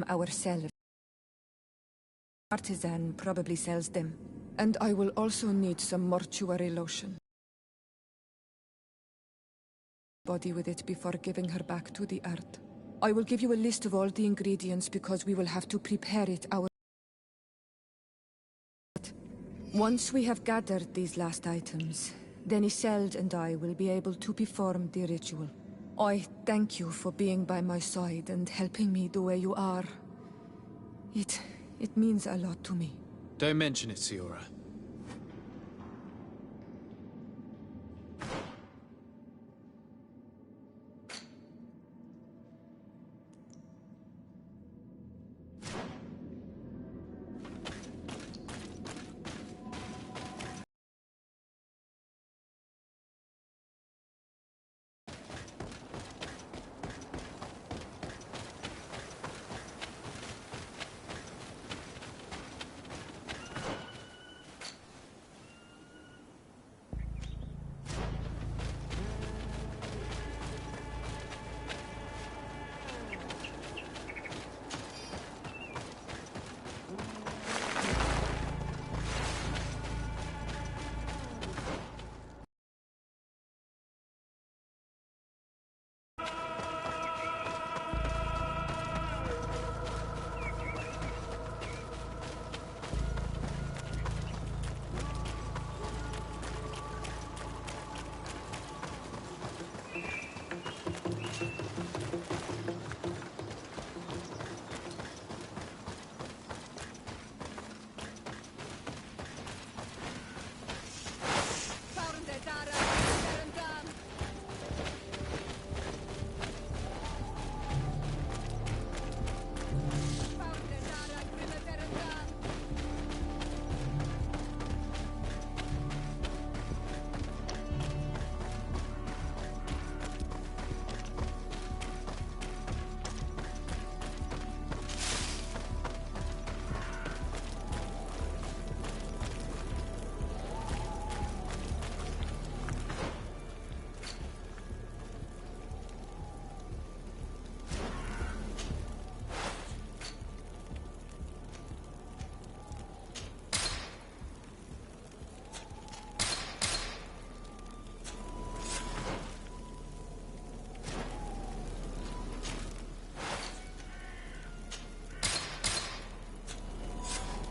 ourselves. Artisan probably sells them. And I will also need some mortuary lotion. Body with it before giving her back to the earth. I will give you a list of all the ingredients because we will have to prepare it ourselves. Once we have gathered these last items, then Isolde and I will be able to perform the ritual. I thank you for being by my side and helping me the way you are. It means a lot to me. Don't mention it, Siora.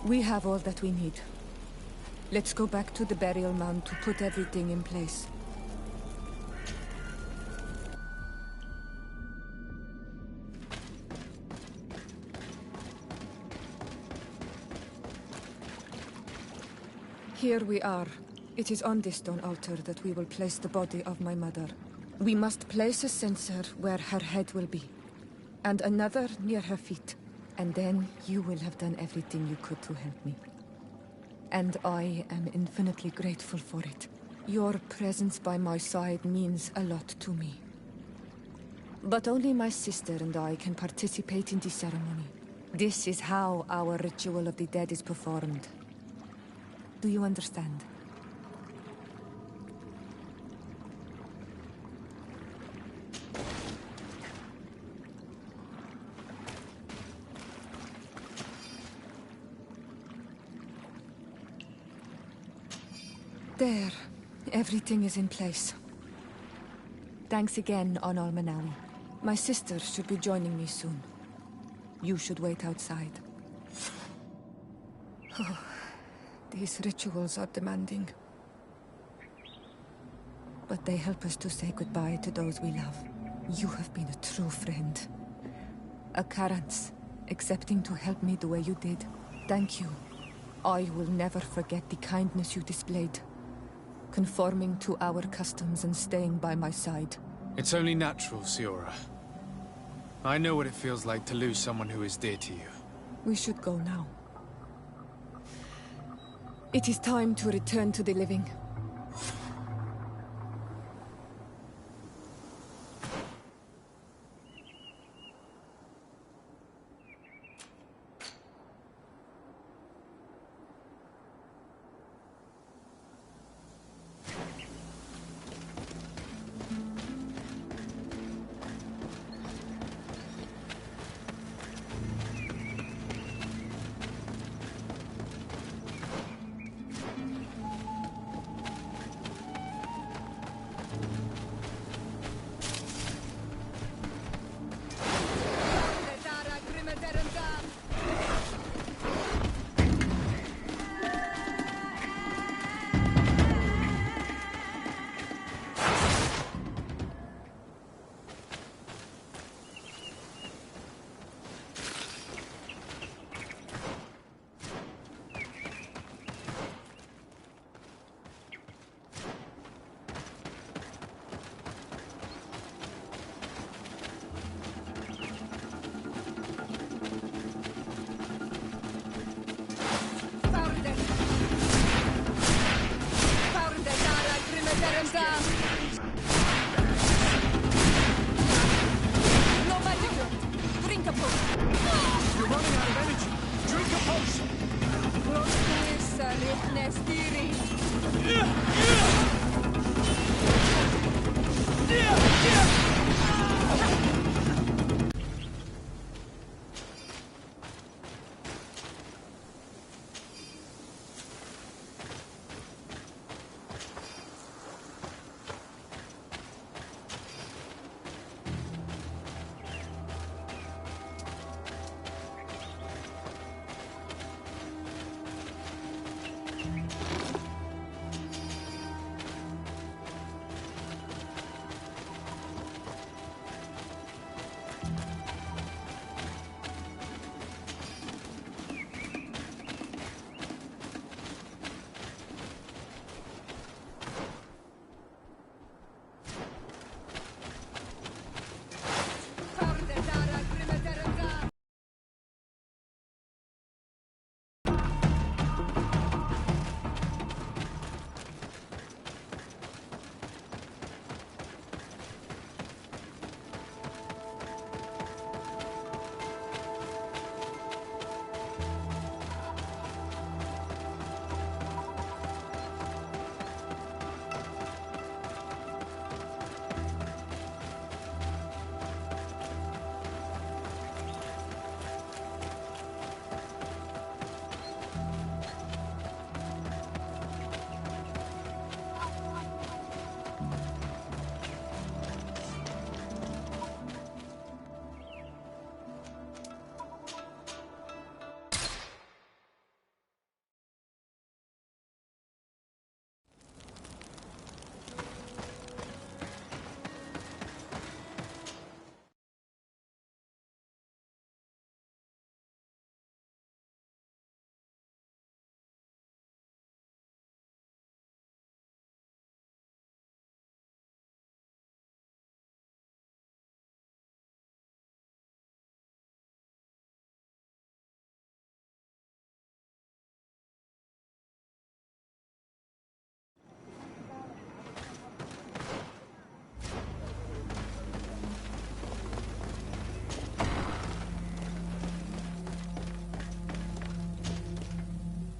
We have all that we need. Let's go back to the burial mound to put everything in place. Here we are. It is on this stone altar that we will place the body of my mother. We must place a censer where her head will be, and another near her feet. And then you will have done everything you could to help me. And I am infinitely grateful for it. Your presence by my side means a lot to me. But only my sister and I can participate in the ceremony. This is how our ritual of the dead is performed. Do you understand? There. Everything is in place. Thanks again, Onal Manawi. My sister should be joining me soon. You should wait outside. Oh, these rituals are demanding. But they help us to say goodbye to those we love. You have been a true friend. A Karans, accepting to help me the way you did. Thank you. I will never forget the kindness you displayed. Conforming to our customs and staying by my side. It's only natural, Siora. I know what it feels like to lose someone who is dear to you. We should go now. It is time to return to the living. No magic left. Drink a potion. You're running out of energy. Drink a potion.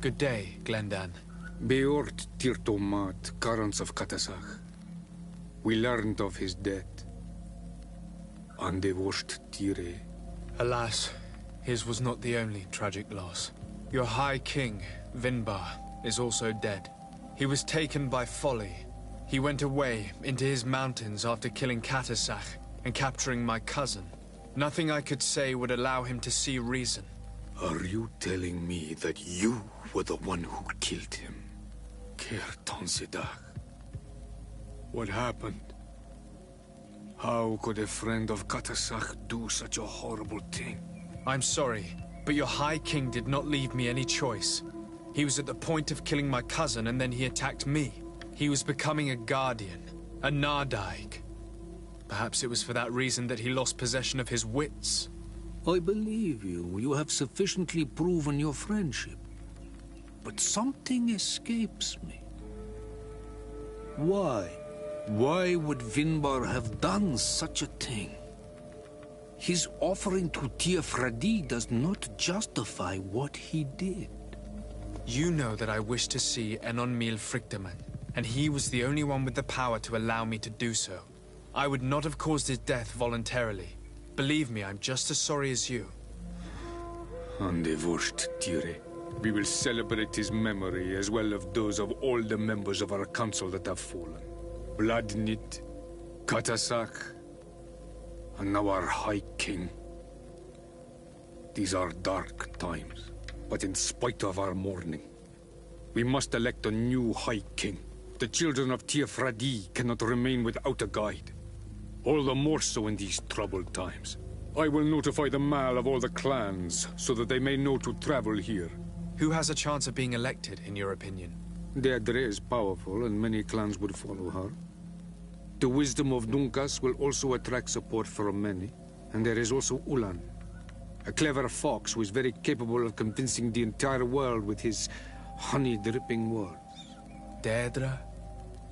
Good day, Glendan. Beort Tirtomat, Karans of Katasach. We learned of his death. Andevosht Tire. Alas, his was not the only tragic loss. Your High King, Vinbar, is also dead. He was taken by folly. He went away into his mountains after killing Katasach and capturing my cousin. Nothing I could say would allow him to see reason. Are you telling me that you were the one who killed him? Kertonsidach. What happened? How could a friend of Katasach do such a horrible thing? I'm sorry, but your High King did not leave me any choice. He was at the point of killing my cousin and then he attacked me. He was becoming a guardian, a Nardaig. Perhaps it was for that reason that he lost possession of his wits. I believe you. You have sufficiently proven your friendship. But something escapes me. Why? Why would Vinbar have done such a thing? His offering to Teofradi does not justify what he did. You know that I wish to see Enonmil Frichtemann, and he was the only one with the power to allow me to do so. I would not have caused his death voluntarily. Believe me, I'm just as sorry as you. Andevosht Tire. We will celebrate his memory as well as those of all the members of our council that have fallen. Vladnit, Katasach, and now our High King. These are dark times, but in spite of our mourning, we must elect a new High King. The children of Teofradi cannot remain without a guide. All the more so in these troubled times. I will notify the Mal of all the clans, so that they may know to travel here. Who has a chance of being elected, in your opinion? Deirdre is powerful, and many clans would follow her. The wisdom of Dunkas will also attract support from many. And there is also Ulan, a clever fox who is very capable of convincing the entire world with his honey-dripping words. Deirdre,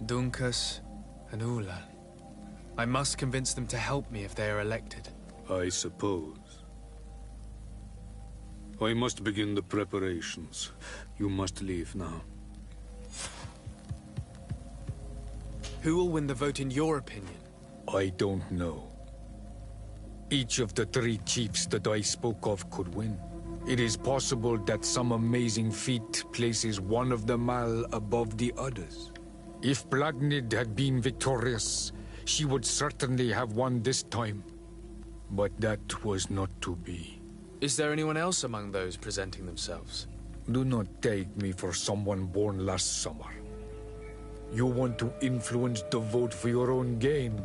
Dunkas, An Ulan. I must convince them to help me if they are elected. I suppose. I must begin the preparations. You must leave now. Who will win the vote in your opinion? I don't know. Each of the 3 chiefs that I spoke of could win. It is possible that some amazing feat places one of them all above the others. If Bladnid had been victorious, she would certainly have won this time. But that was not to be. Is there anyone else among those presenting themselves? Do not take me for someone born last summer. You want to influence the vote for your own gain,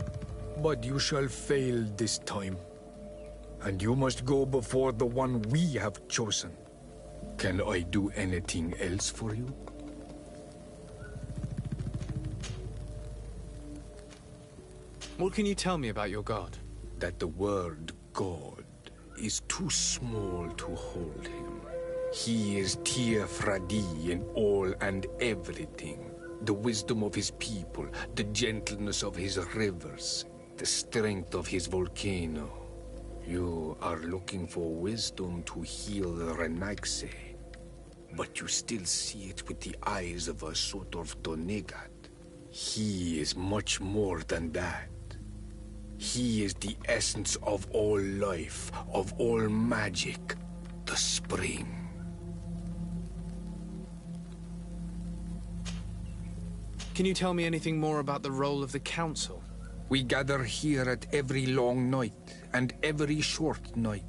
but you shall fail this time. And you must go before the one we have chosen. Can I do anything else for you? What can you tell me about your god? That the word God is too small to hold him. He is Tyr Fradi in all and everything. The wisdom of his people, the gentleness of his rivers, the strength of his volcano. You are looking for wisdom to heal the Renaigse, but you still see it with the eyes of a sort of Donegat. He is much more than that. He is the essence of all life, of all magic, the spring. Can you tell me anything more about the role of the Council? We gather here at every long night and every short night.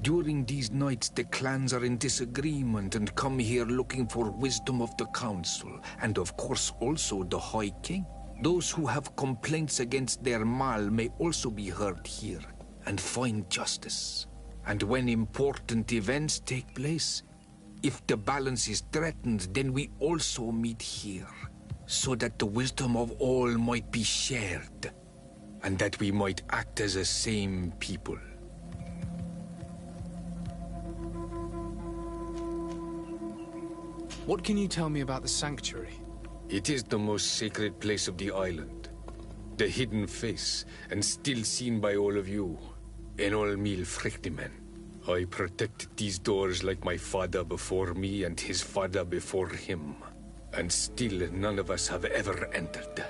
During these nights, the clans are in disagreement and come here looking for wisdom of the Council, and of course also the High King. Those who have complaints against their Mal may also be heard here and find justice. And when important events take place, if the balance is threatened, then we also meet here, so that the wisdom of all might be shared, and that we might act as a same people. What can you tell me about the Sanctuary? It is the most sacred place of the island. The hidden face, and still seen by all of you. Enol Mil Frictimen. I protected these doors like my father before me and his father before him. And still none of us have ever entered.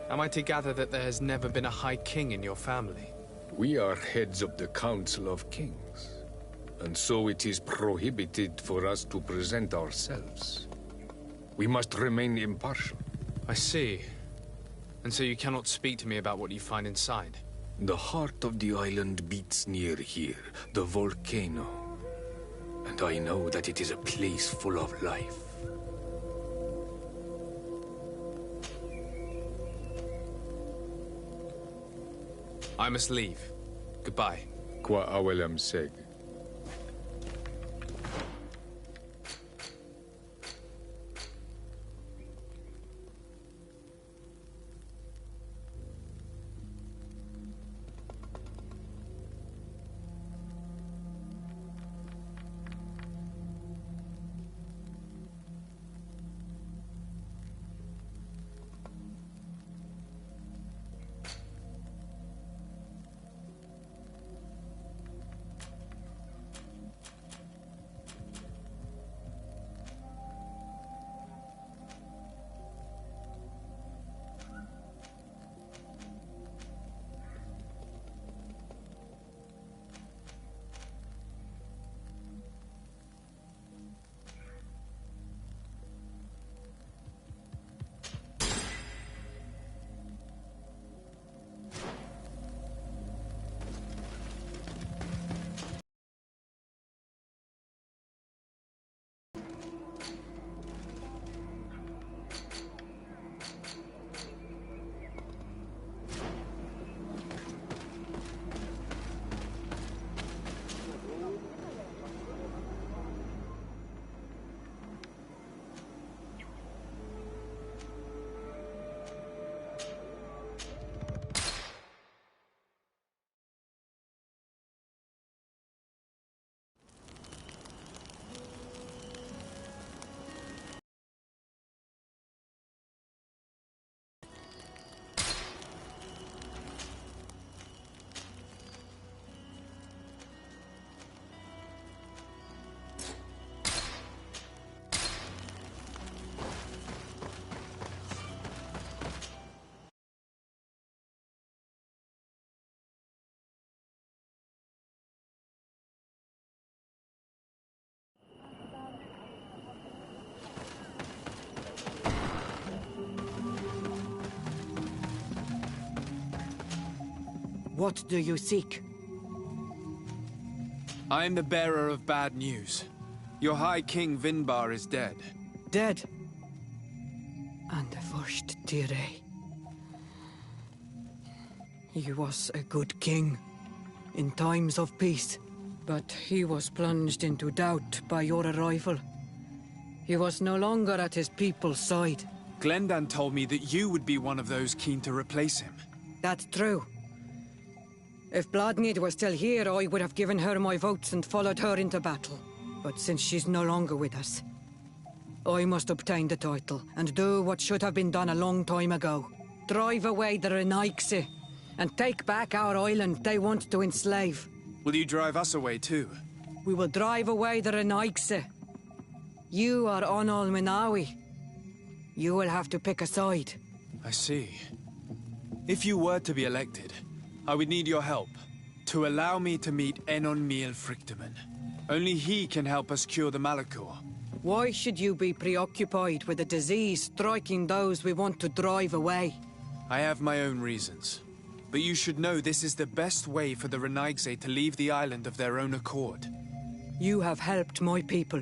Am I to gather that there has never been a High King in your family? We are heads of the Council of Kings. And so it is prohibited for us to present ourselves. We must remain impartial. I see. And so you cannot speak to me about what you find inside? The heart of the island beats near here, the volcano. And I know that it is a place full of life. I must leave. Goodbye. Qua awelam seg. What do you seek? I am the bearer of bad news. Your High King Vinbar is dead. Dead? And the first Tire. He was a good king in times of peace, but he was plunged into doubt by your arrival. He was no longer at his people's side. Glendan told me that you would be one of those keen to replace him. That's true. If Bladnid was still here, I would have given her my votes and followed her into battle. But since she's no longer with us, I must obtain the title and do what should have been done a long time ago. Drive away the Renaigse and take back our island they want to enslave. Will you drive us away too? We will drive away the Renaigse. You are Onol Menawi. You will have to pick a side. I see. If you were to be elected, I would need your help to allow me to meet Enon Miel Frichtemann. Only he can help us cure the Malachor. Why should you be preoccupied with a disease striking those we want to drive away? I have my own reasons. But you should know this is the best way for the Renaigse to leave the island of their own accord. You have helped my people.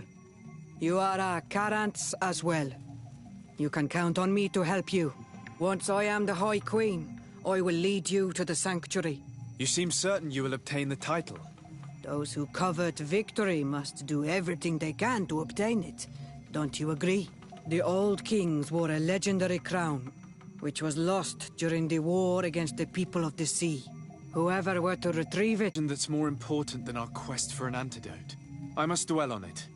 You are our Karants as well. You can count on me to help you. Once I am the High Queen, I will lead you to the Sanctuary. You seem certain you will obtain the title. Those who covet victory must do everything they can to obtain it. Don't you agree? The old kings wore a legendary crown, which was lost during the war against the people of the sea. Whoever were to retrieve it... And that's more important than our quest for an antidote. I must dwell on it.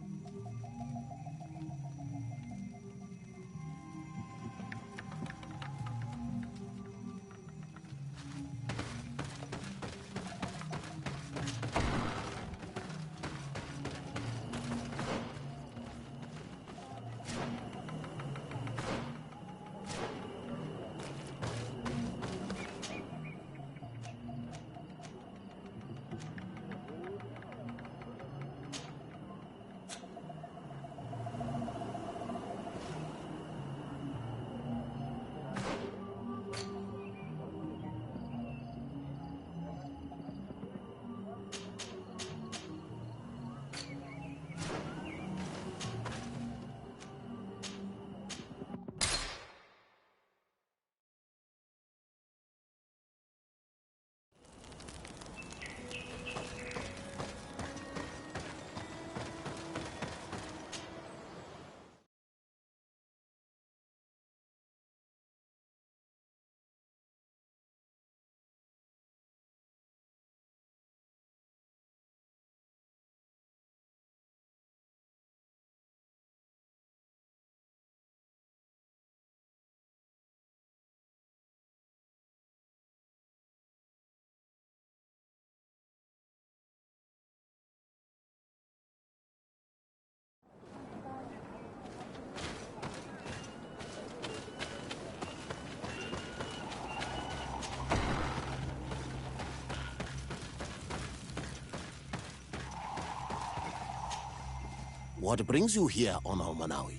What brings you here, Onol Menawi?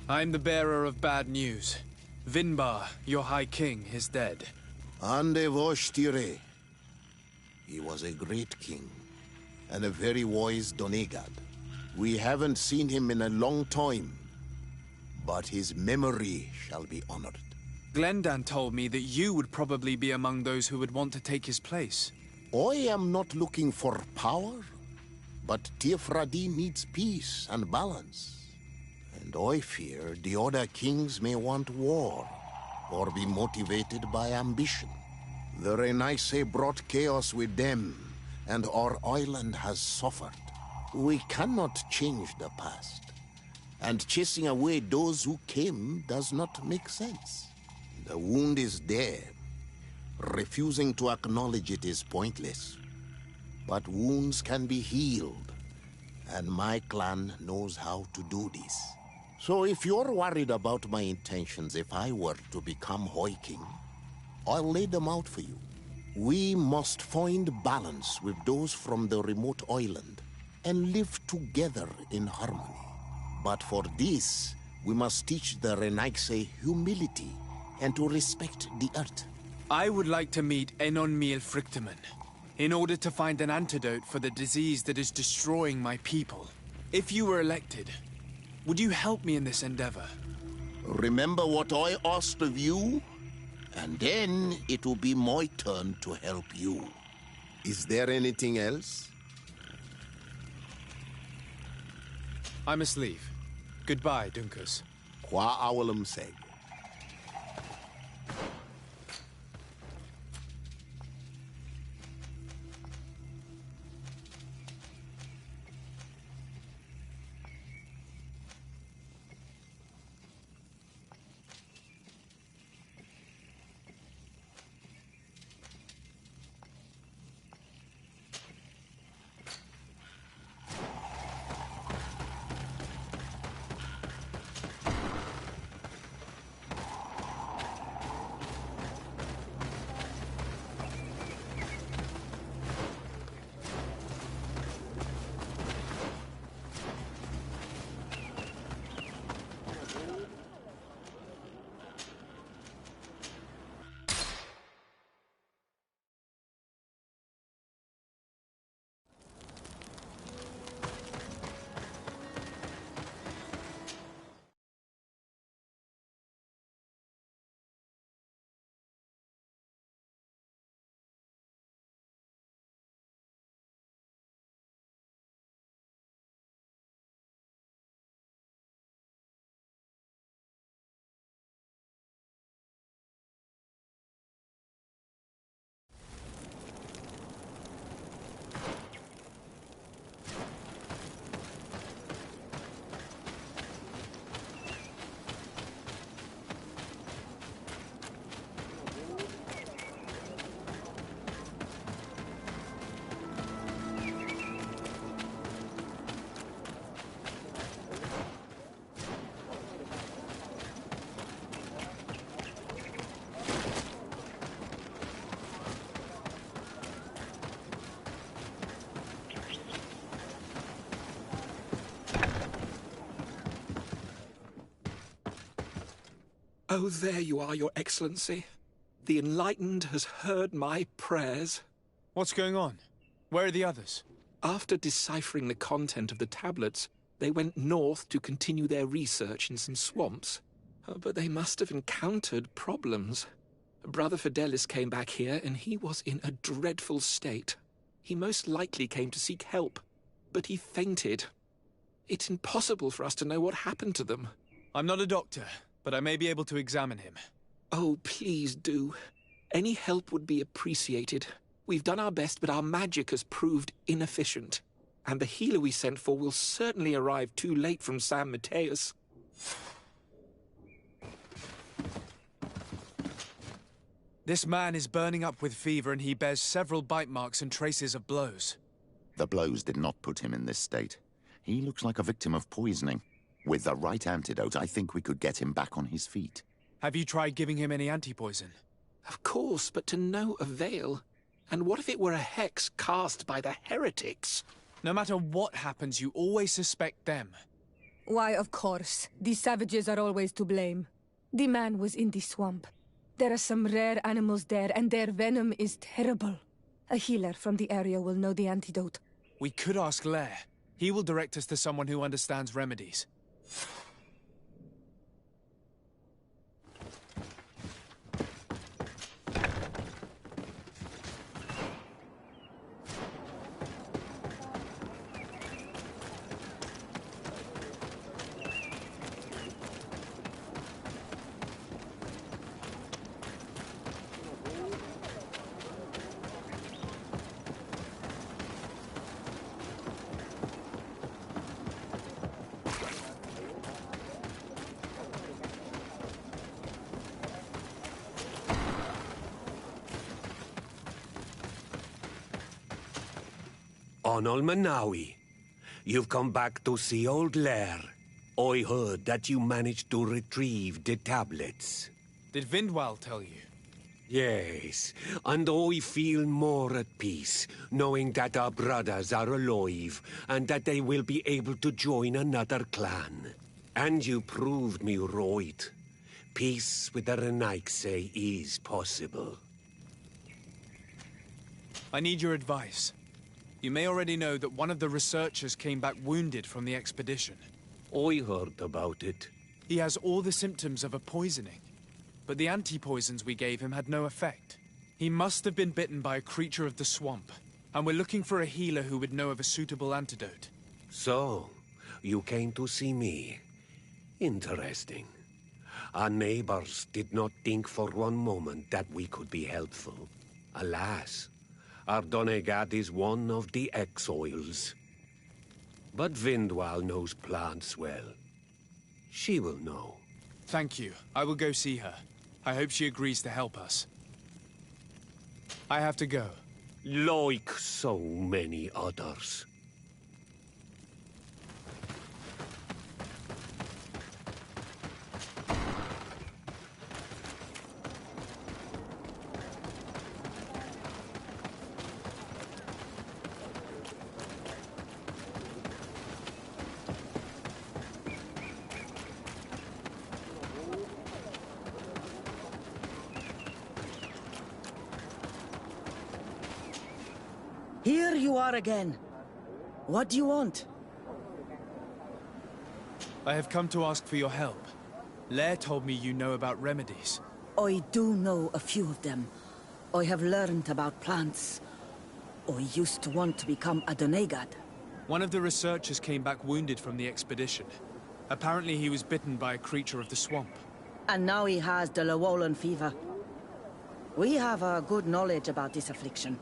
I'm the bearer of bad news. Vinbar, your High King, is dead. Ande Vosh Tire. He was a great king, and a very wise Donegad. We haven't seen him in a long time, but his memory shall be honored. Glendan told me that you would probably be among those who would want to take his place. I am not looking for power, but Teofradi needs peace and balance. And I fear the other kings may want war, or be motivated by ambition. The Renaigse brought chaos with them, and our island has suffered. We cannot change the past, and chasing away those who came does not make sense. The wound is there. Refusing to acknowledge it is pointless. But wounds can be healed, and my clan knows how to do this. So if you're worried about my intentions if I were to become High King, I'll lay them out for you. We must find balance with those from the remote island and live together in harmony. But for this, we must teach the Renaigse humility and to respect the earth. I would like to meet Enonmil Frichtemann, in order to find an antidote for the disease that is destroying my people. If you were elected, would you help me in this endeavor? Remember what I asked of you, and then it will be my turn to help you. Is there anything else? I must leave. Goodbye, Dunkus. Qua awalum seg. Oh, there you are, Your Excellency. The Enlightened has heard my prayers. What's going on? Where are the others? After deciphering the content of the tablets, they went north to continue their research in some swamps. But they must have encountered problems. Brother Fidelis came back here, and he was in a dreadful state. He most likely came to seek help, but he fainted. It's impossible for us to know what happened to them. I'm not a doctor, but I may be able to examine him. Oh, please do. Any help would be appreciated. We've done our best, but our magic has proved inefficient. And the healer we sent for will certainly arrive too late from San Mateus. This man is burning up with fever, and he bears several bite marks and traces of blows. The blows did not put him in this state. He looks like a victim of poisoning. With the right antidote, I think we could get him back on his feet. Have you tried giving him any anti-poison? Of course, but to no avail. And what if it were a hex cast by the heretics? No matter what happens, you always suspect them. Why, of course. These savages are always to blame. The man was in the swamp. There are some rare animals there, and their venom is terrible. A healer from the area will know the antidote. We could ask Lair. He will direct us to someone who understands remedies. Onol Manawi, you've come back to see old Lair. I heard that you managed to retrieve the tablets. Did Vindwal tell you? Yes, and I feel more at peace, knowing that our brothers are alive, and that they will be able to join another clan. And you proved me right. Peace with the Renaigse is possible. I need your advice. You may already know that one of the researchers came back wounded from the expedition. I heard about it. He has all the symptoms of a poisoning, but the anti-poisons we gave him had no effect. He must have been bitten by a creature of the swamp, and we're looking for a healer who would know of a suitable antidote. So, you came to see me. Interesting. Our neighbors did not think for one moment that we could be helpful. Alas, our Donegat is one of the exiles. But Vindwal knows plants well. She will know. Thank you. I will go see her. I hope she agrees to help us. I have to go. Like so many others. Here you are again. What do you want? I have come to ask for your help. Lair told me you know about remedies. I do know a few of them. I have learned about plants. I used to want to become a Donegat. One of the researchers came back wounded from the expedition. Apparently he was bitten by a creature of the swamp. And now he has the Llewellyn fever. We have a good knowledge about this affliction.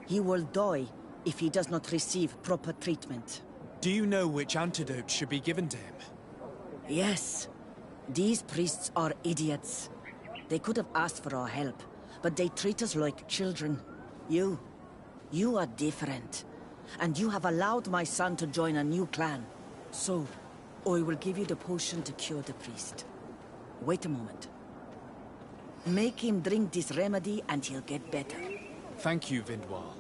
He will die if he does not receive proper treatment. Do you know which antidote should be given to him? Yes. These priests are idiots. They could have asked for our help, but they treat us like children. You are different. And you have allowed my son to join a new clan. So, I will give you the potion to cure the priest. Wait a moment. Make him drink this remedy and he'll get better. Thank you, Vindwal.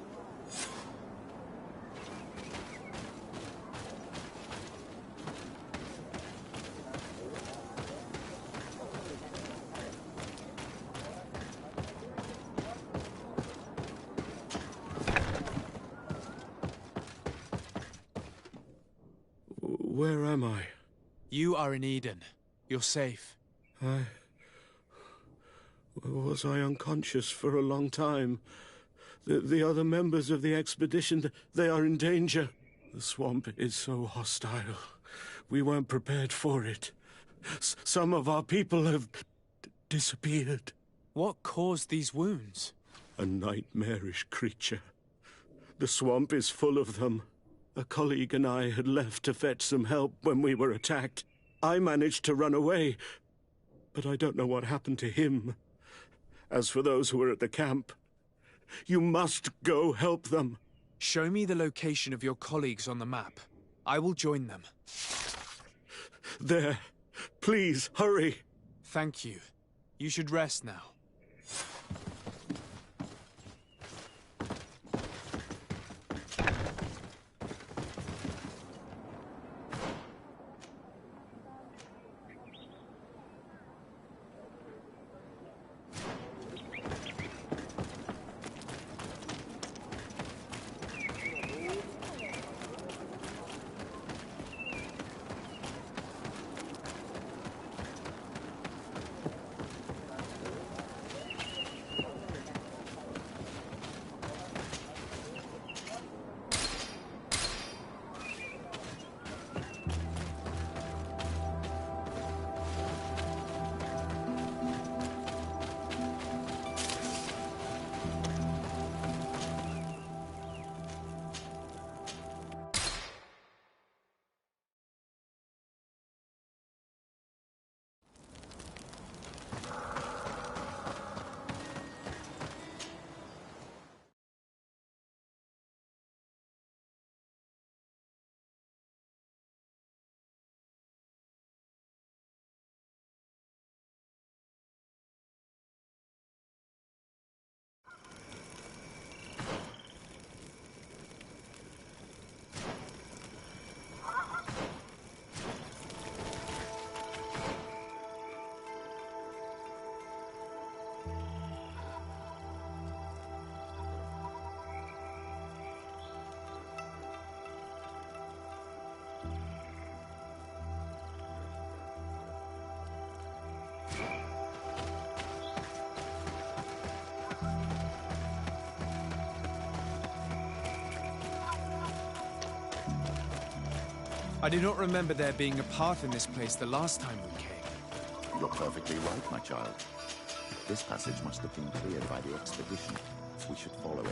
Where am I? You are in Eden. You're safe. Was I unconscious for a long time? The other members of the expedition, they are in danger. The swamp is so hostile. We weren't prepared for it. Some of our people have disappeared. What caused these wounds? A nightmarish creature. The swamp is full of them. A colleague and I had left to fetch some help when we were attacked. I managed to run away, but I don't know what happened to him. As for those who are at the camp, you must go help them. Show me the location of your colleagues on the map. I will join them. There. Please, hurry. Thank you. You should rest now. I do not remember there being a path in this place the last time we came. You're perfectly right, my child. This passage must have been cleared by the expedition. We should follow it.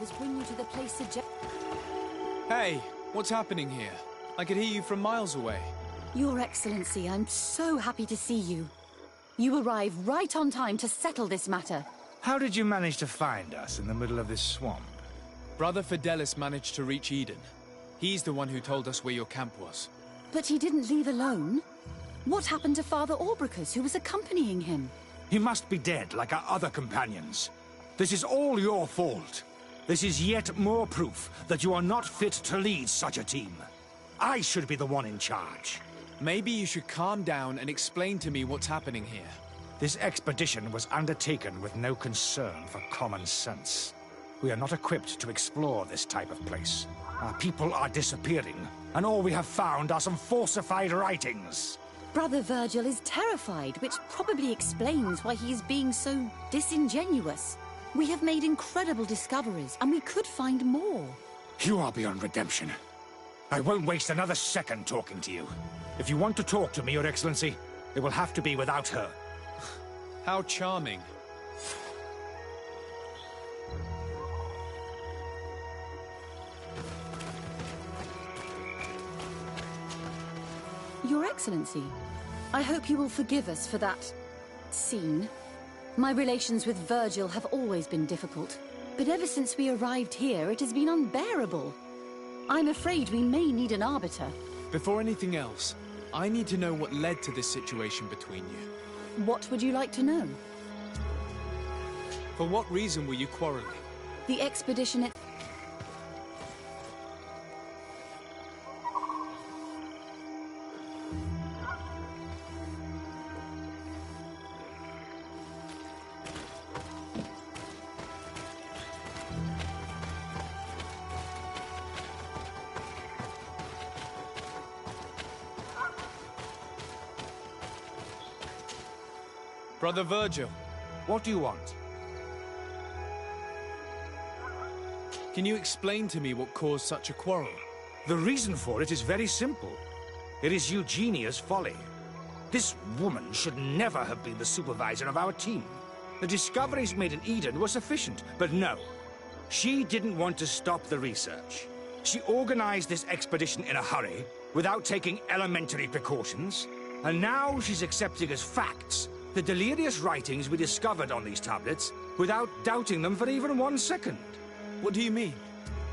Was bring you to the place suggested. Hey, what's happening here? I could hear you from miles away. Your Excellency, I'm so happy to see you. You arrived right on time to settle this matter. How did you manage to find us in the middle of this swamp? Brother Fidelis managed to reach Eden. He's the one who told us where your camp was. But he didn't leave alone. What happened to Father Orbricus, who was accompanying him? He must be dead, like our other companions. This is all your fault. This is yet more proof that you are not fit to lead such a team. I should be the one in charge. Maybe you should calm down and explain to me what's happening here. This expedition was undertaken with no concern for common sense. We are not equipped to explore this type of place. Our people are disappearing, and all we have found are some falsified writings. Brother Virgil is terrified, which probably explains why he is being so disingenuous. We have made incredible discoveries, and we could find more. You are beyond redemption. I won't waste another second talking to you. If you want to talk to me, Your Excellency, it will have to be without her. How charming. Your Excellency, I hope you will forgive us for that scene. My relations with Virgil have always been difficult, but ever since we arrived here, it has been unbearable. I'm afraid we may need an arbiter. Before anything else, I need to know what led to this situation between you. What would you like to know? For what reason were you quarreling? The expedition Brother Virgil. What do you want? Can you explain to me what caused such a quarrel? The reason for it is very simple. It is Eugenia's folly. This woman should never have been the supervisor of our team. The discoveries made in Eden were sufficient, but no. She didn't want to stop the research. She organized this expedition in a hurry, without taking elementary precautions, and now she's accepting as facts the delirious writings we discovered on these tablets without doubting them for even 1 second. What do you mean?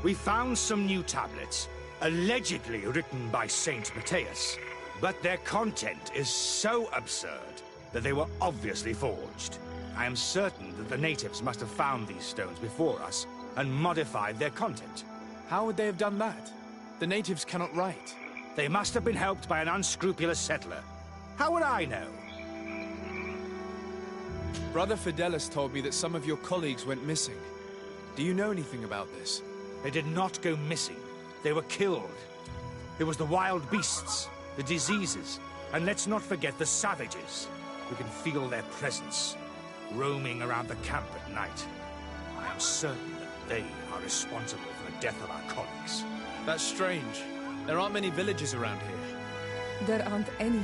We found some new tablets, allegedly written by Saint Matthias, but their content is so absurd that they were obviously forged. I am certain that the natives must have found these stones before us and modified their content. How would they have done that? The natives cannot write. They must have been helped by an unscrupulous settler. How would I know? Brother Fidelis told me that some of your colleagues went missing. Do you know anything about this? They did not go missing. They were killed. It was the wild beasts, the diseases, and let's not forget the savages. We can feel their presence, roaming around the camp at night. I am certain that they are responsible for the death of our colleagues. That's strange. There aren't many villages around here. There aren't any.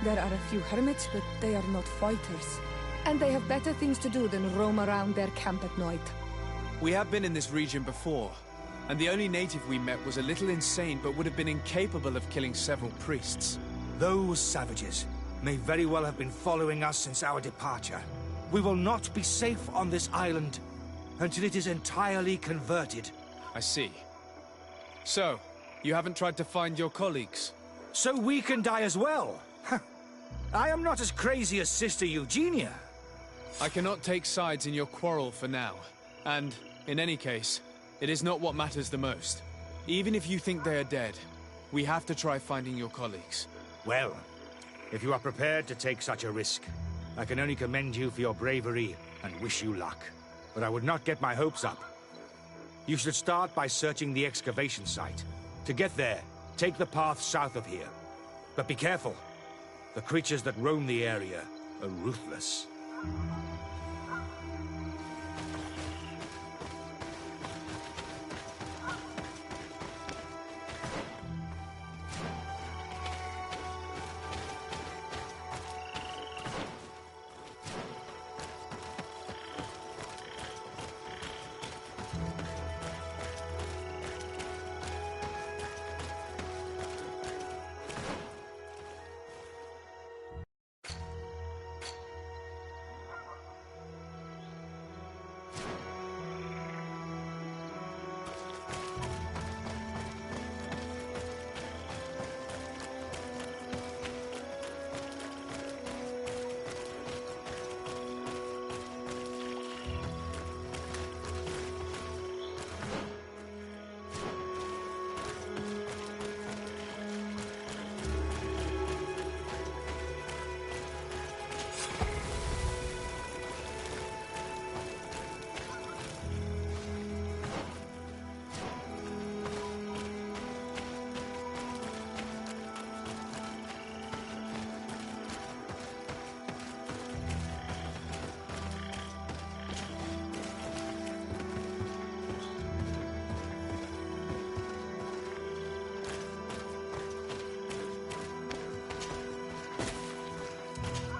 There are a few hermits, but they are not fighters. And they have better things to do than roam around their camp at night. We have been in this region before, and the only native we met was a little insane, but would have been incapable of killing several priests. Those savages may very well have been following us since our departure. We will not be safe on this island until it is entirely converted. I see. So, you haven't tried to find your colleagues? So we can die as well. I am not as crazy as Sister Eugenia. I cannot take sides in your quarrel for now. And, in any case, it is not what matters the most. Even if you think they are dead, we have to try finding your colleagues. Well, if you are prepared to take such a risk, I can only commend you for your bravery and wish you luck. But I would not get my hopes up. You should start by searching the excavation site. To get there, take the path south of here. But be careful. The creatures that roam the area are ruthless.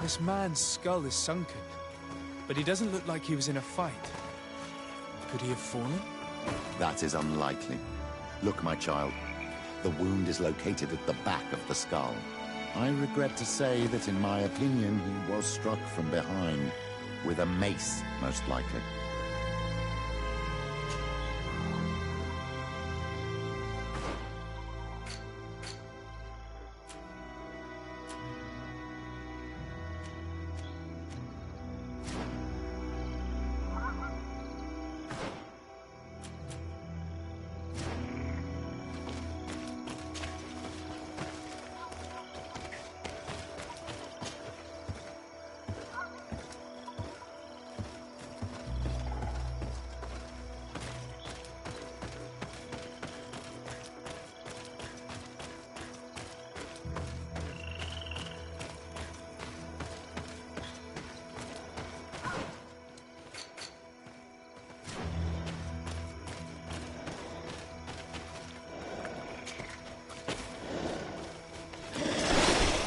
This man's skull is sunken, but he doesn't look like he was in a fight. Could he have fallen? That is unlikely. Look, my child. The wound is located at the back of the skull. I regret to say that, in my opinion, he was struck from behind. With a mace, most likely.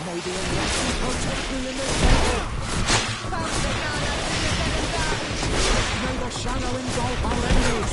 Maybe unless you protect me in this battle. May the shadow engulf our enemies.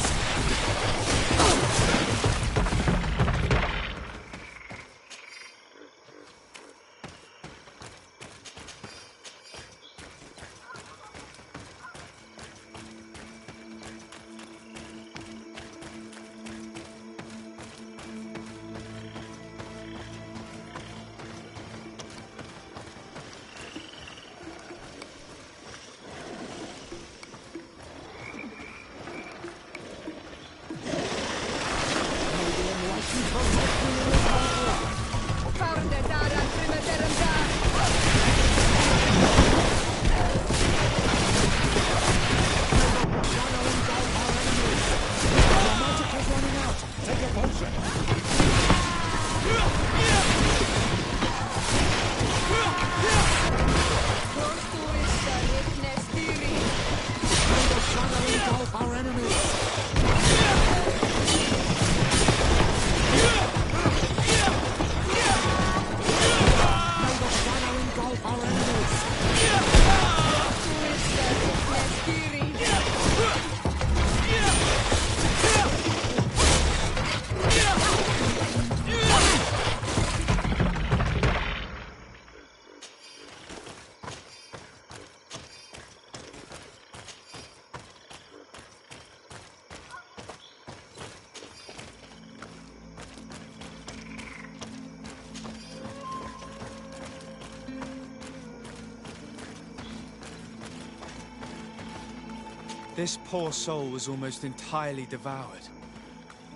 This poor soul was almost entirely devoured.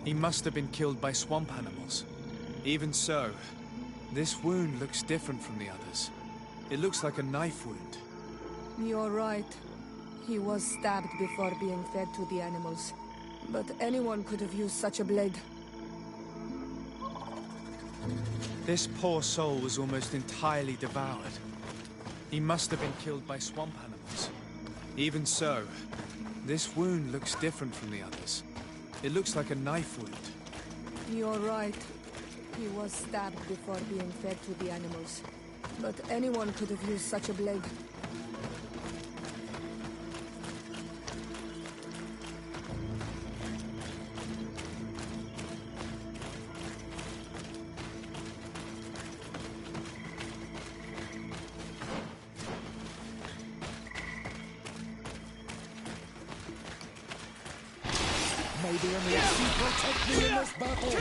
He must have been killed by swamp animals. Even so, this wound looks different from the others. It looks like a knife wound. You're right. He was stabbed before being fed to the animals. But anyone could have used such a blade. This poor soul was almost entirely devoured. He must have been killed by swamp animals. Even so, this wound looks different from the others. It looks like a knife wound. You're right. He was stabbed before being fed to the animals. But anyone could have used such a blade. May the Unleashed protect me in this battle!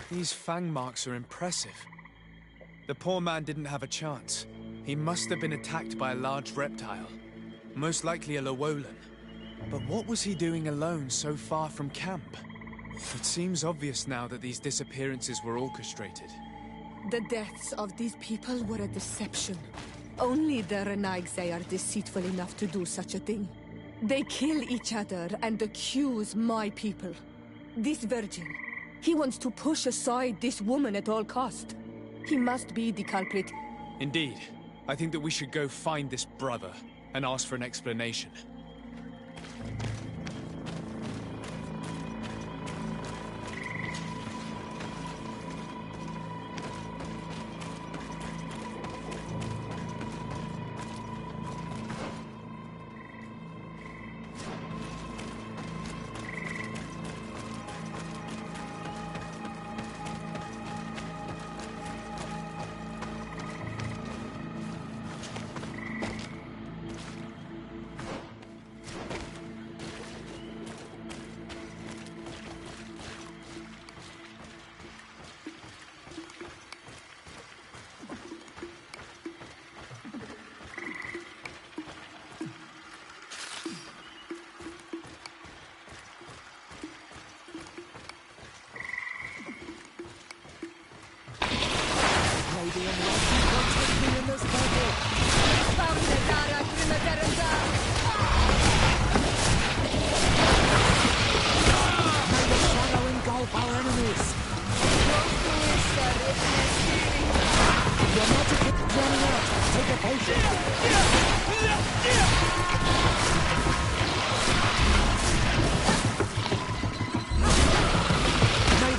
These fang marks are impressive. The poor man didn't have a chance. He must have been attacked by a large reptile. Most likely a Llewellyn. But what was he doing alone so far from camp? It seems obvious now that these disappearances were orchestrated. The deaths of these people were a deception. Only the Renaigse are deceitful enough to do such a thing. They kill each other and accuse my people. This virgin, he wants to push aside this woman at all cost. He must be the culprit. Indeed. I think that we should go find this brother and ask for an explanation.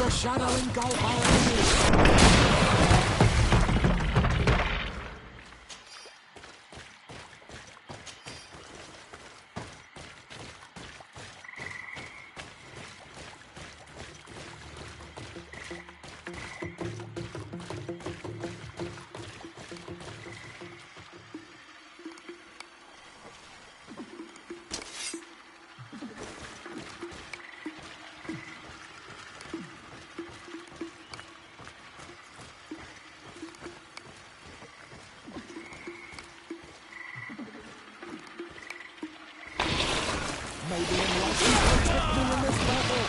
Shadow engulf our enemies! May the Enlightened protect me in this battle!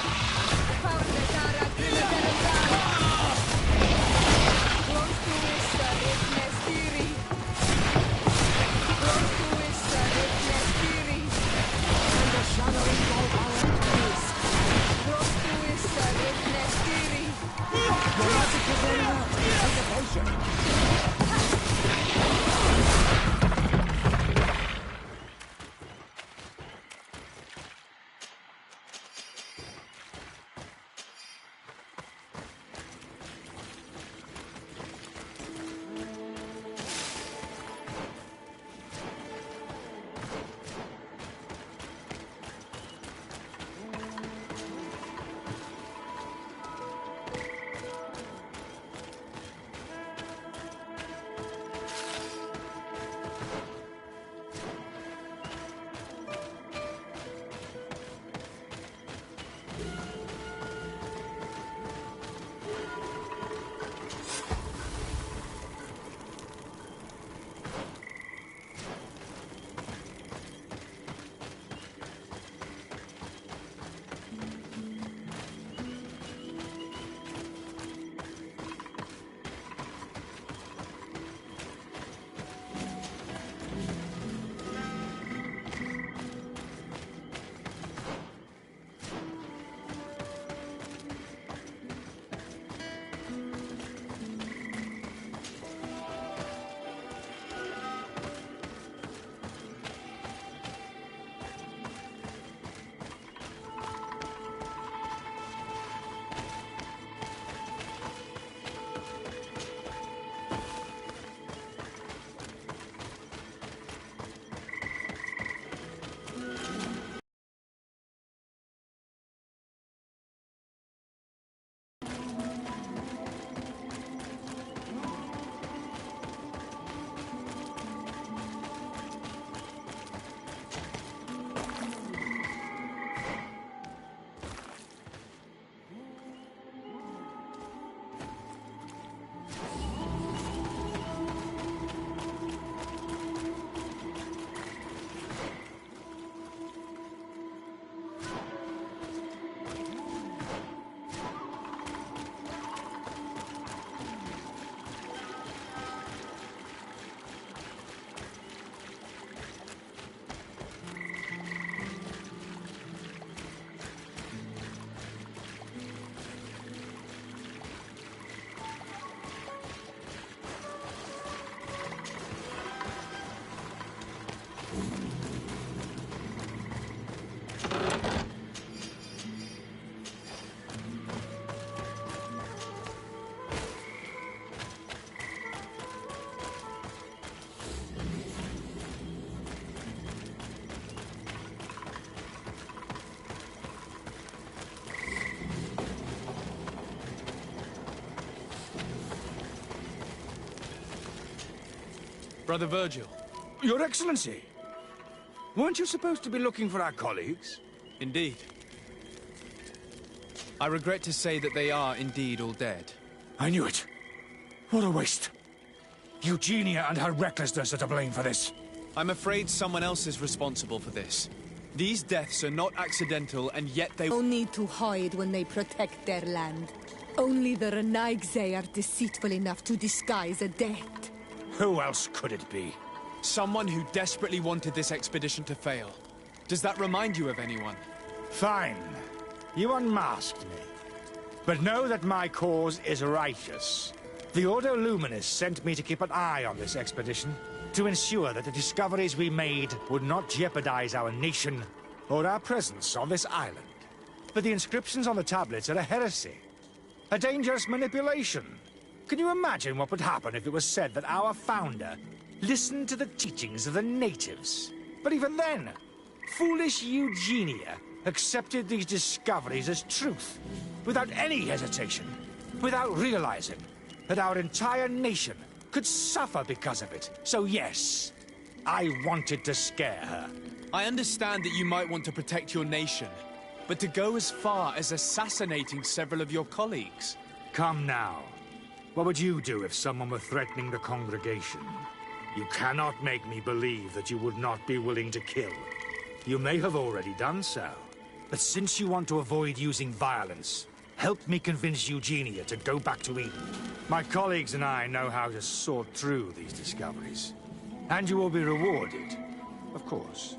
Close to Issa, Nestiri! Close to Issa, Nestiri! And the shadow engulf our enemies! Close to Issa, Nestiri! Your magic is running out! Take a potion! Brother Virgil. Your Excellency! Weren't you supposed to be looking for our colleagues? Indeed. I regret to say that they are indeed all dead. I knew it. What a waste. Eugenia and her recklessness are to blame for this. I'm afraid someone else is responsible for this. These deaths are not accidental, and yet they don't need to hide when they protect their land. Only the Renaigze are deceitful enough to disguise a death. Who else could it be? Someone who desperately wanted this expedition to fail. Does that remind you of anyone? Fine. You unmasked me. But know that my cause is righteous. The Ordo Luminis sent me to keep an eye on this expedition, to ensure that the discoveries we made would not jeopardize our nation or our presence on this island. But the inscriptions on the tablets are a heresy. A dangerous manipulation. Can you imagine what would happen if it was said that our founder listened to the teachings of the natives? But even then, foolish Eugenia accepted these discoveries as truth, without any hesitation, without realizing that our entire nation could suffer because of it. So yes, I wanted to scare her. I understand that you might want to protect your nation, but to go as far as assassinating several of your colleagues... Come now. What would you do if someone were threatening the congregation? You cannot make me believe that you would not be willing to kill. You may have already done so. But since you want to avoid using violence, help me convince Eugenia to go back to Eden. My colleagues and I know how to sort through these discoveries. And you will be rewarded, of course.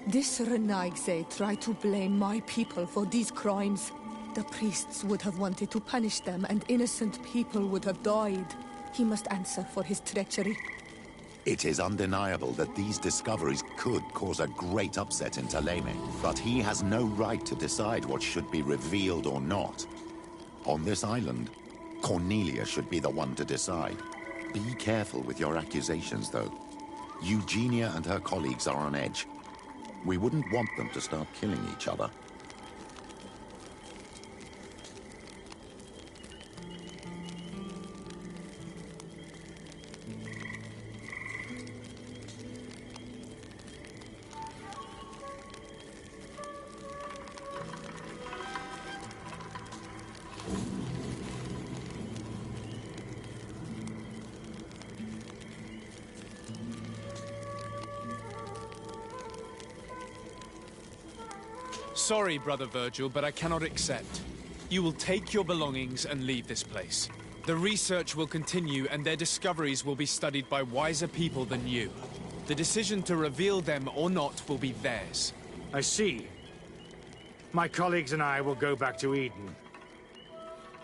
This Renaigze tried to blame my people for these crimes. The priests would have wanted to punish them, and innocent people would have died. He must answer for his treachery. It is undeniable that these discoveries could cause a great upset in Thélème, but he has no right to decide what should be revealed or not. On this island, Cornelia should be the one to decide. Be careful with your accusations, though. Eugenia and her colleagues are on edge. We wouldn't want them to start killing each other. Sorry, Brother Virgil, but I cannot accept. You will take your belongings and leave this place. The research will continue, and their discoveries will be studied by wiser people than you. The decision to reveal them or not will be theirs. I see. My colleagues and I will go back to Eden.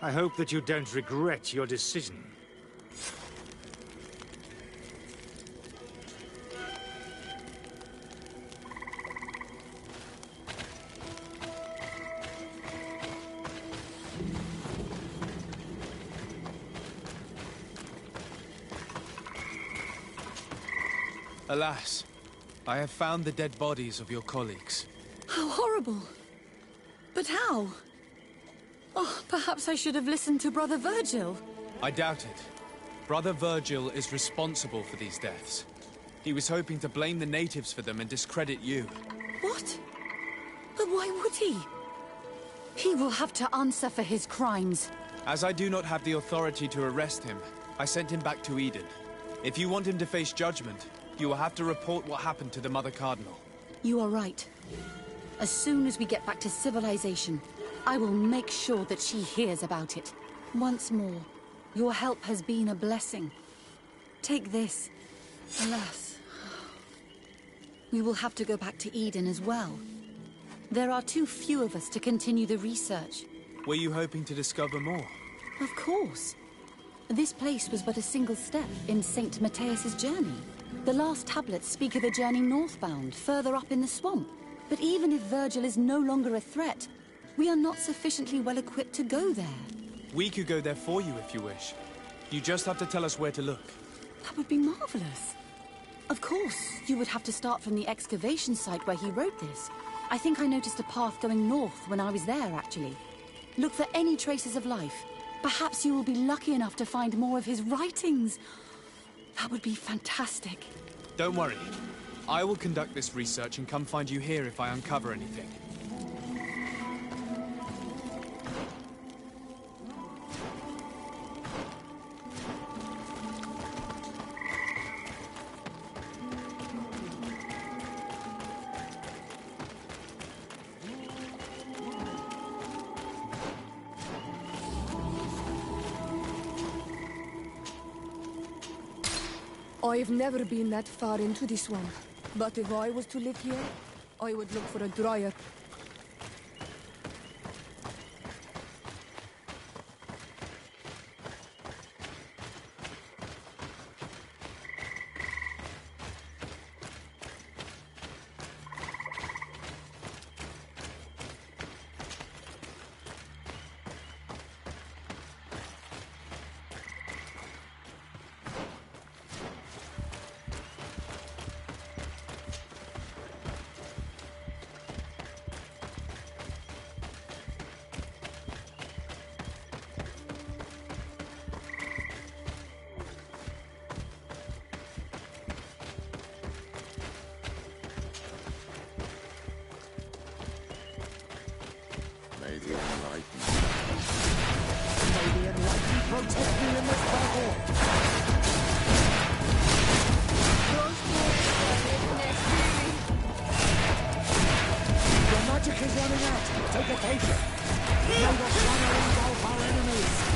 I hope that you don't regret your decision. Alas, I have found the dead bodies of your colleagues. How horrible! But how? Oh, perhaps I should have listened to Brother Virgil. I doubt it. Brother Virgil is responsible for these deaths. He was hoping to blame the natives for them and discredit you. What? But why would he? He will have to answer for his crimes. As I do not have the authority to arrest him, I sent him back to Eden. If you want him to face judgment, you will have to report what happened to the Mother Cardinal. You are right. As soon as we get back to civilization, I will make sure that she hears about it. Once more, your help has been a blessing. Take this. Alas. We will have to go back to Eden as well. There are too few of us to continue the research. Were you hoping to discover more? Of course. This place was but a single step in St. Matthias's journey. The last tablets speak of a journey northbound, further up in the swamp. But even if Virgil is no longer a threat, we are not sufficiently well equipped to go there. We could go there for you if you wish. You just have to tell us where to look. That would be marvelous. Of course, you would have to start from the excavation site where he wrote this. I think I noticed a path going north when I was there, actually. Look for any traces of life. Perhaps you will be lucky enough to find more of his writings. That would be fantastic. Don't worry. I will conduct this research and come find you here if I uncover anything. I've never been that far into the swamp. But if I was to live here, I would look for a dryer. Protect me in this battle! Your magic is running out! Take a potion! May the shadow engulf our enemies!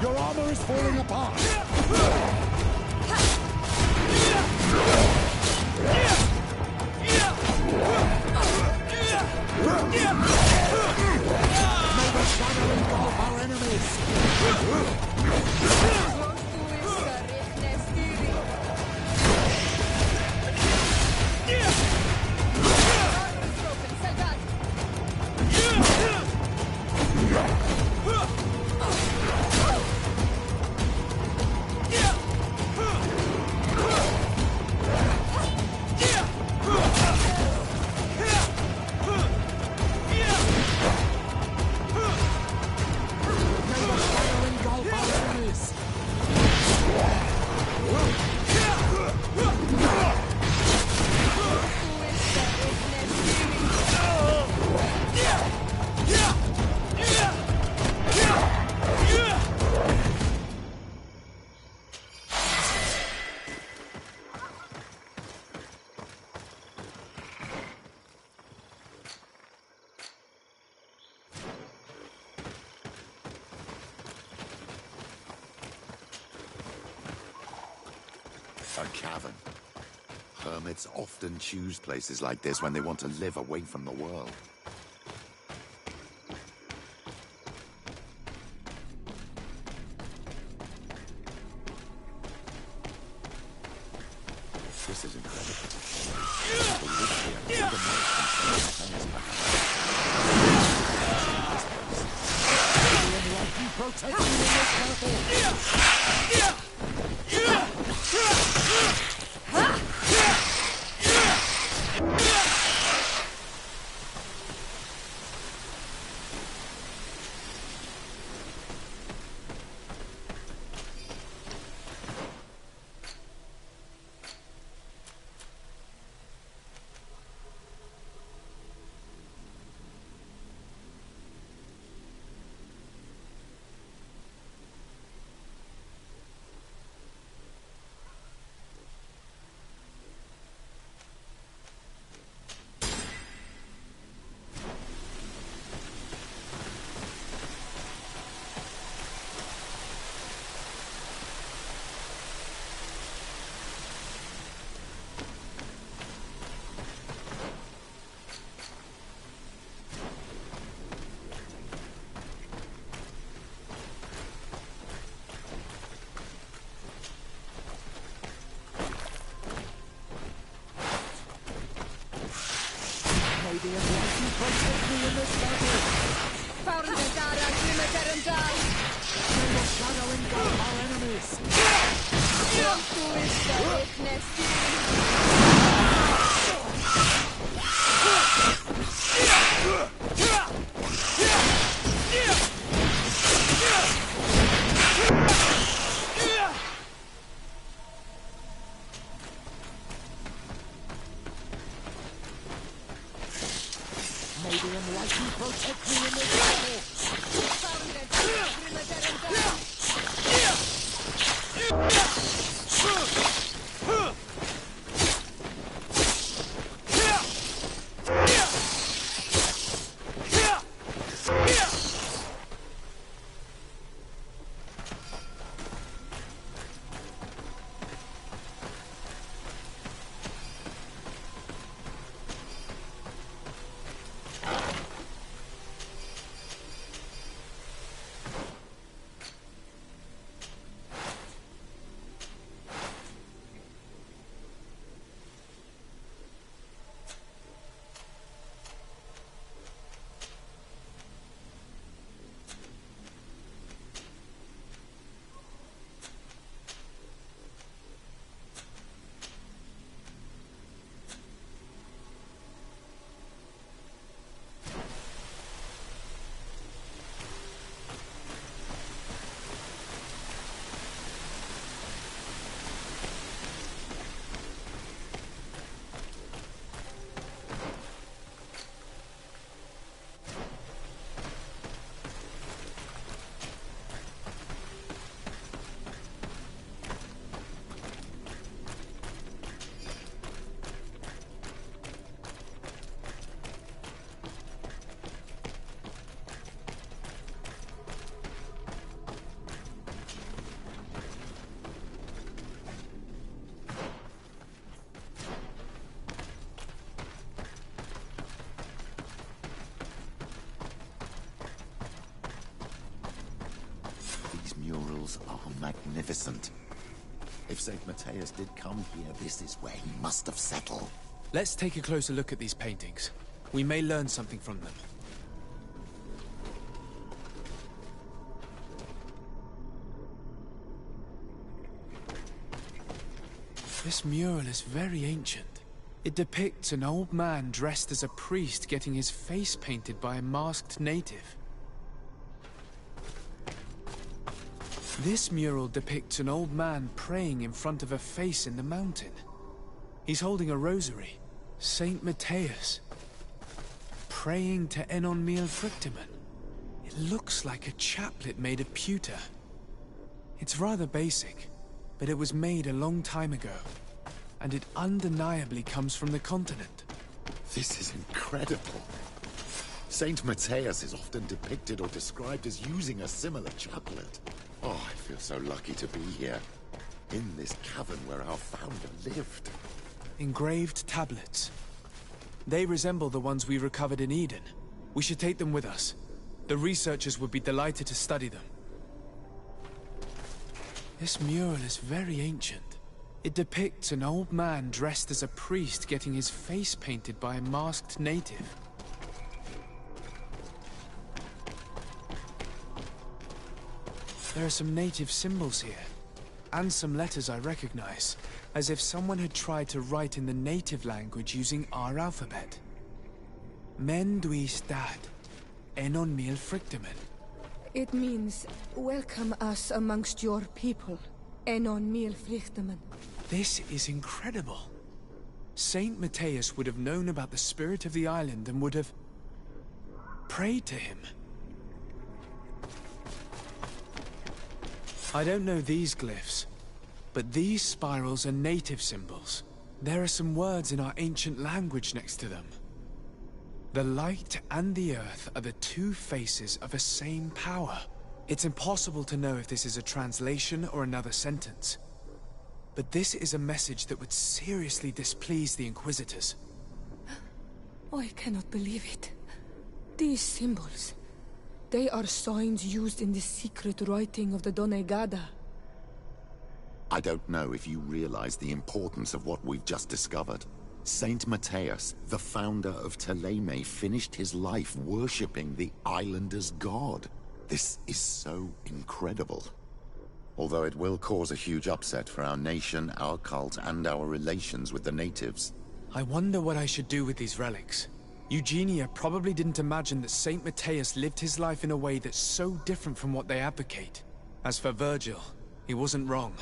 Your armor is falling apart! May the shadow engulf our enemies! A cavern. Hermits often choose places like this when they want to live away from the world. This is incredible. The witch here, the knights themselves, protect you in this battle! May the Enlightened protect me in this battle! Farnagara, Grimmer and die! May the shadow engulf our enemies! Quanto esta May the Enlightened protect me in this battle! symbols are magnificent. If St. Matthias did come here, this is where he must have settled. Let's take a closer look at these paintings. We may learn something from them. This mural is very ancient. It depicts an old man dressed as a priest getting his face painted by a masked native. This mural depicts an old man praying in front of a face in the mountain. He's holding a rosary. Saint Matthias. Praying to Enon Miel Frictimen. It looks like a chaplet made of pewter. It's rather basic, but it was made a long time ago. And it undeniably comes from the continent. This is incredible. Saint Matthias is often depicted or described as using a similar chaplet. Oh, I feel so lucky to be here. In this cavern where our founder lived. Engraved tablets. They resemble the ones we recovered in Eden. We should take them with us. The researchers would be delighted to study them. This mural is very ancient. It depicts an old man dressed as a priest getting his face painted by a masked native. There are some native symbols here, and some letters I recognize, as if someone had tried to write in the native language using our alphabet. Men duis dad, Enon Miel Frictimen. It means, welcome us amongst your people, Enon Miel Frictimen. This is incredible. Saint Matthias would have known about the spirit of the island and would have prayed to him. I don't know these glyphs, but these spirals are native symbols. There are some words in our ancient language next to them. The light and the earth are the two faces of a same power. It's impossible to know if this is a translation or another sentence. But this is a message that would seriously displease the Inquisitors. I cannot believe it. These symbols, they are signs used in the secret writing of the Donegada. I don't know if you realize the importance of what we've just discovered. Saint Matthias, the founder of Thélème, finished his life worshipping the islanders' god. This is so incredible. Although it will cause a huge upset for our nation, our cult, and our relations with the natives. I wonder what I should do with these relics. Eugenia probably didn't imagine that Saint Matthias lived his life in a way that's so different from what they advocate. As for Virgil, he wasn't wrong.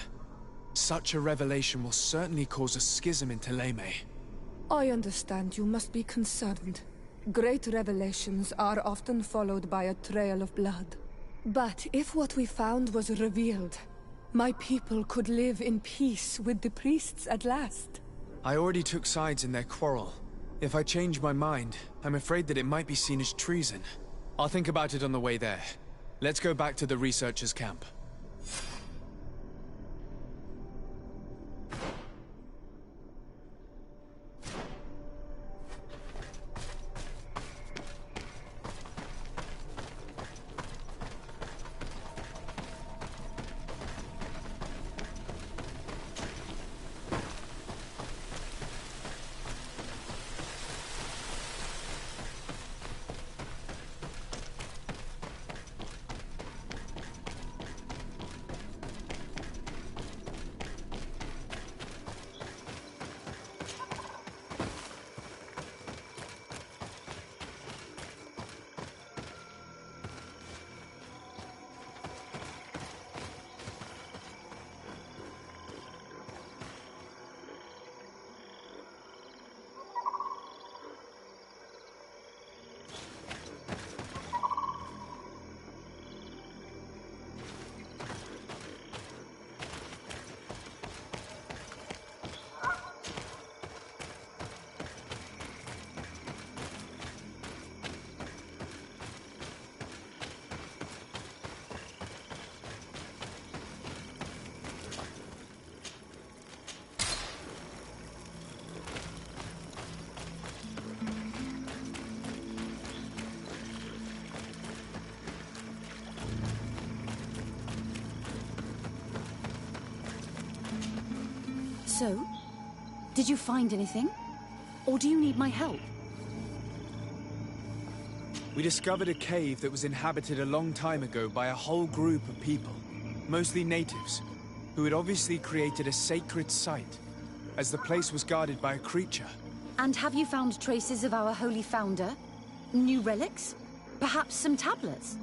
Such a revelation will certainly cause a schism in Thélème. I understand you must be concerned. Great revelations are often followed by a trail of blood. But if what we found was revealed, my people could live in peace with the priests at last. I already took sides in their quarrel. If I change my mind, I'm afraid that it might be seen as treason. I'll think about it on the way there. Let's go back to the researchers' camp. So, did you find anything? Or do you need my help? We discovered a cave that was inhabited a long time ago by a whole group of people, mostly natives, who had obviously created a sacred site, as the place was guarded by a creature. And have you found traces of our holy founder? New relics? Perhaps some tablets?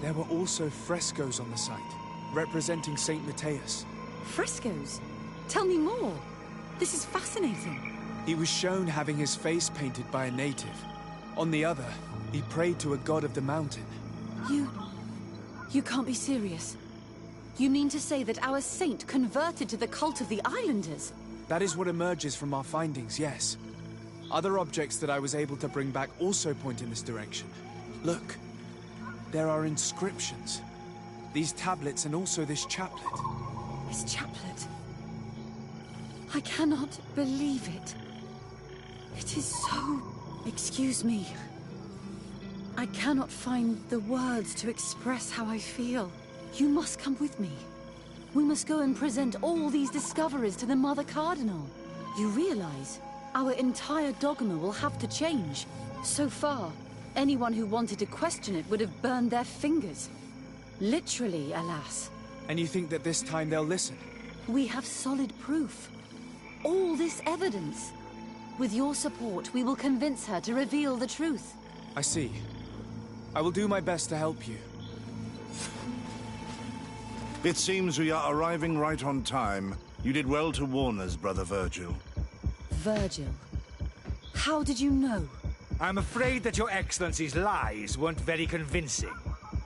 There were also frescoes on the site, representing Saint Matthias. Frescoes? Tell me more. This is fascinating. He was shown having his face painted by a native. On the other, he prayed to a god of the mountain. You can't be serious. You mean to say that our saint converted to the cult of the Islanders? That is what emerges from our findings, yes. Other objects that I was able to bring back also point in this direction. Look. There are inscriptions. These tablets and also this chaplet. This chaplet? I cannot believe it. It is so... Excuse me. I cannot find the words to express how I feel. You must come with me. We must go and present all these discoveries to the Mother Cardinal. You realize our entire dogma will have to change. So far, anyone who wanted to question it would have burned their fingers. Literally, alas. And you think that this time they'll listen? We have solid proof. All this evidence. With your support, we will convince her to reveal the truth. I see. I will do my best to help you. It seems we are arriving right on time. You did well to warn us, Brother Virgil. Virgil? How did you know? I'm afraid that your Excellency's lies weren't very convincing.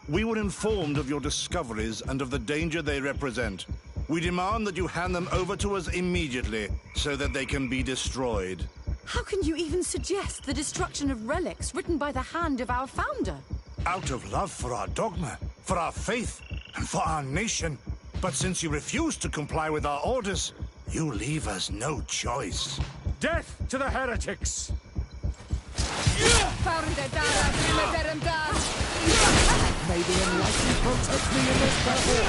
We were informed of your discoveries and of the danger they represent. We demand that you hand them over to us immediately, so that they can be destroyed. How can you even suggest the destruction of relics written by the hand of our founder? Out of love for our dogma, for our faith, and for our nation. But since you refuse to comply with our orders, you leave us no choice. Death to the heretics! May the enlightened protect me in this battle!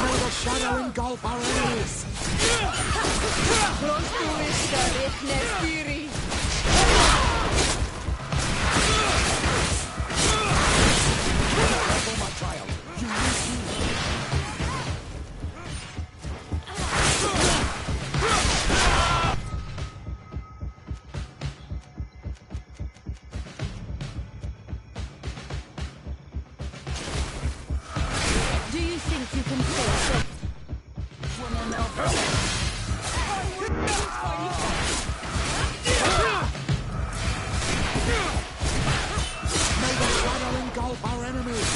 May the shadow engulf our enemies! Careful, my child. You need Do you think you can face a woman of... May the shadow engulf our enemies!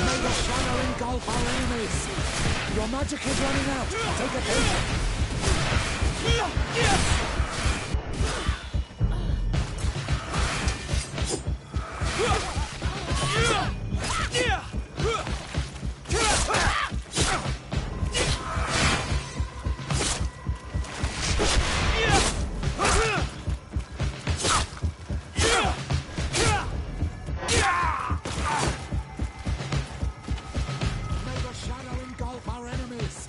May the shadow engulf our enemies! Your magic is running out! Take attention! May the shadow engulf our enemies!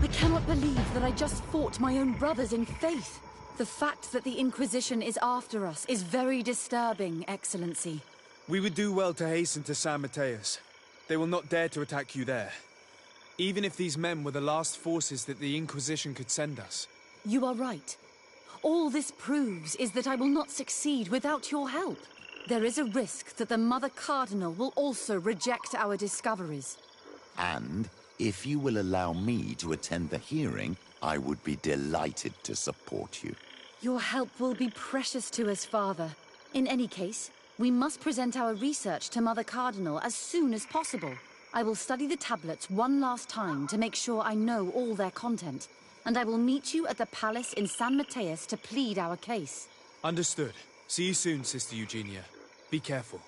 I cannot believe that I just fought my own brothers in faith. The fact that the Inquisition is after us is very disturbing, Excellency. We would do well to hasten to San Matthias. They will not dare to attack you there. Even if these men were the last forces that the Inquisition could send us. You are right. All this proves is that I will not succeed without your help. There is a risk that the Mother Cardinal will also reject our discoveries. And if you will allow me to attend the hearing, I would be delighted to support you. Your help will be precious to us, Father. In any case, We must present our research to Mother Cardinal as soon as possible. I will study the tablets one last time to make sure I know all their content, and I will meet you at the palace in San Mateus to plead our case. Understood. See you soon, Sister Eugenia. Be careful.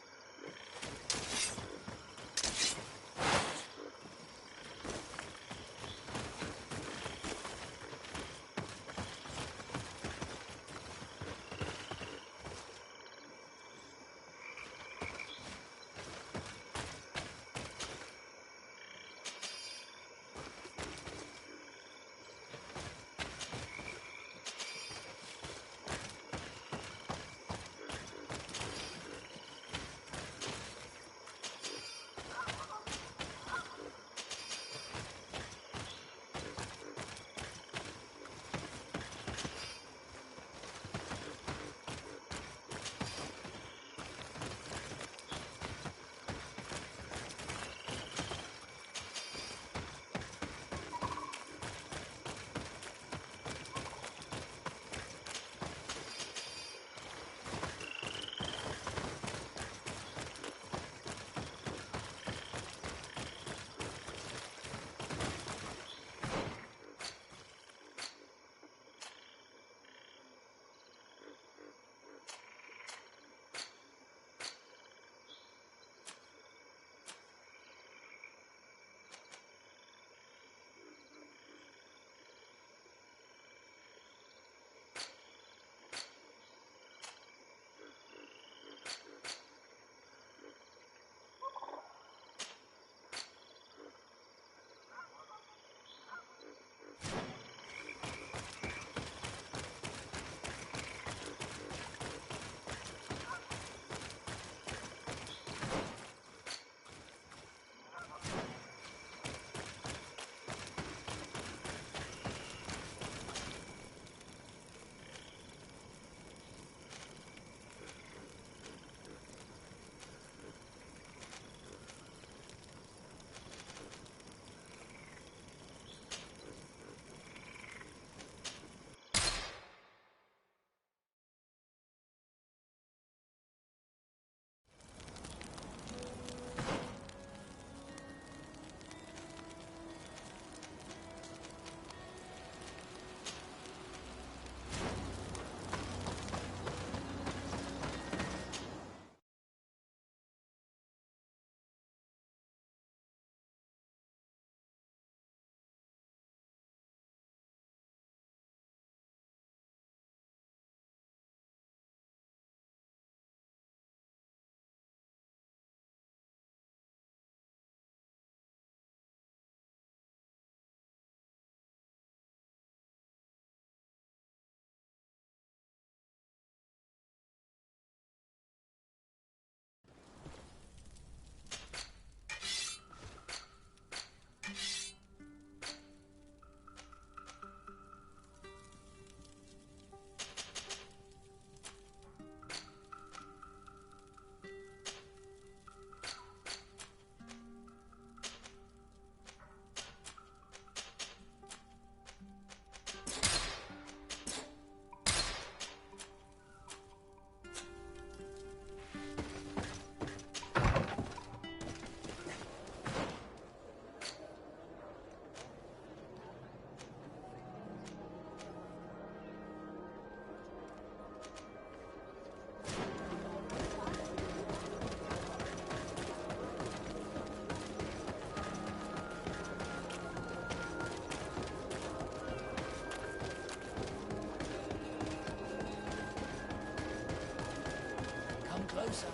closer.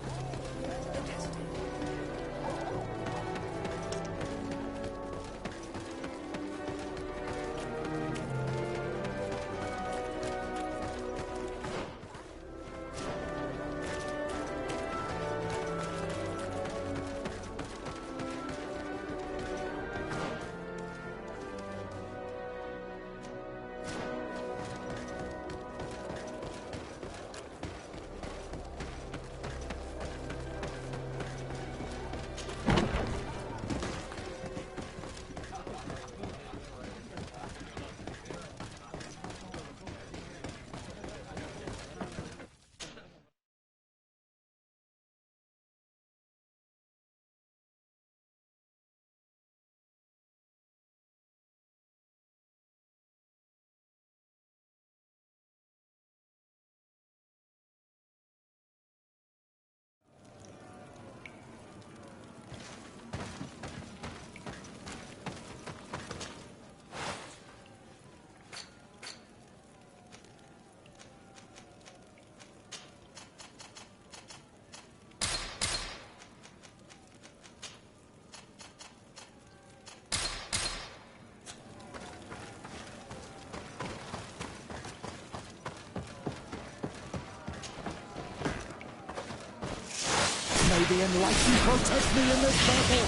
May the Enlightened protect me in this battle!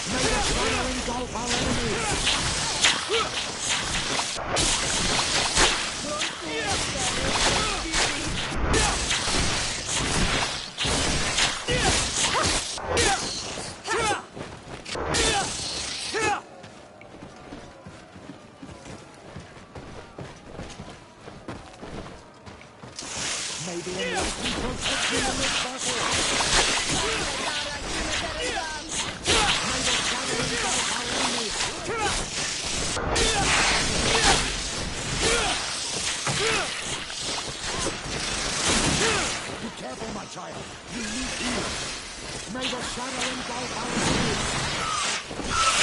May the shadow engulf our enemies! May the Enlightened protect me in this battle! May the shadow engulf our enemies! Be careful, my child. You need healing. May the shadow engulf our enemies!